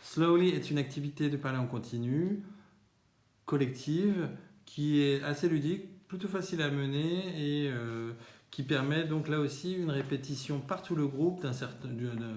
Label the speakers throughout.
Speaker 1: Slowly est une activité de parler en continu, collective, qui est assez ludique, plutôt facile à mener et qui permet donc là aussi une répétition par tout le groupe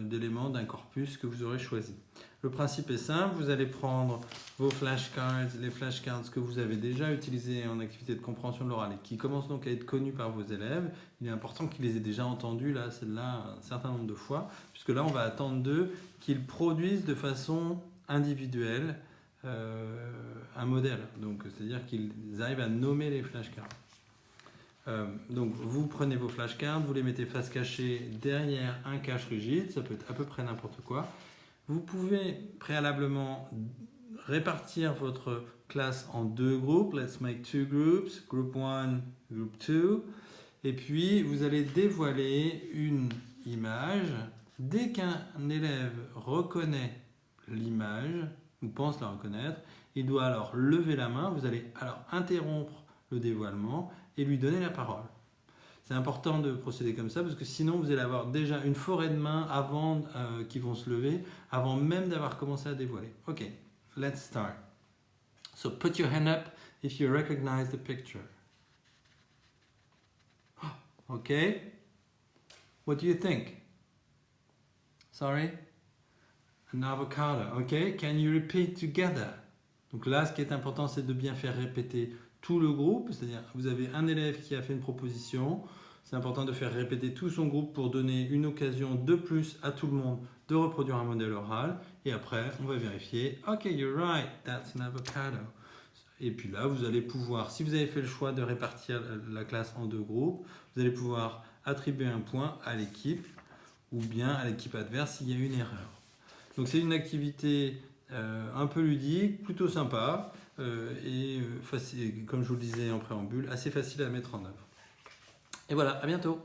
Speaker 1: d'éléments d'un corpus que vous aurez choisi. Le principe est simple, vous allez prendre vos flashcards, les flashcards que vous avez déjà utilisés en activité de compréhension de l'oral et qui commencent donc à être connus par vos élèves. Il est important qu'ils les aient déjà entendus, là, celle-là, un certain nombre de fois, puisque là, on va attendre d'eux qu'ils produisent de façon individuelle un modèle. Donc, c'est-à-dire qu'ils arrivent à nommer les flashcards. Donc vous prenez vos flashcards, vous les mettez face cachée derrière un cache rigide, ça peut être à peu près n'importe quoi. Vous pouvez préalablement répartir votre classe en deux groupes, let's make two groups, group 1, group 2, et puis vous allez dévoiler une image. Dès qu'un élève reconnaît l'image, ou pense la reconnaître, il doit alors lever la main, vous allez alors interrompre le dévoilement et lui donner la parole. C'est important de procéder comme ça parce que sinon vous allez avoir déjà une forêt de mains avant qui vont se lever avant même d'avoir commencé à dévoiler. Ok, let's start. So put your hand up if you recognize the picture. Okay, what do you think? Sorry? An avocado. Okay, can you repeat together? Donc là, ce qui est important, c'est de bien faire répéter tout le groupe, c'est-à-dire vous avez un élève qui a fait une proposition, c'est important de faire répéter tout son groupe pour donner une occasion de plus à tout le monde de reproduire un modèle oral, et après on va vérifier, ok, you're right, that's an avocado. Et puis là, vous allez pouvoir, si vous avez fait le choix de répartir la classe en deux groupes, vous allez pouvoir attribuer un point à l'équipe ou bien à l'équipe adverse s'il y a une erreur. Donc c'est une activité un peu ludique, plutôt sympa et facile, comme je vous le disais en préambule, assez facile à mettre en œuvre. Et voilà, à bientôt.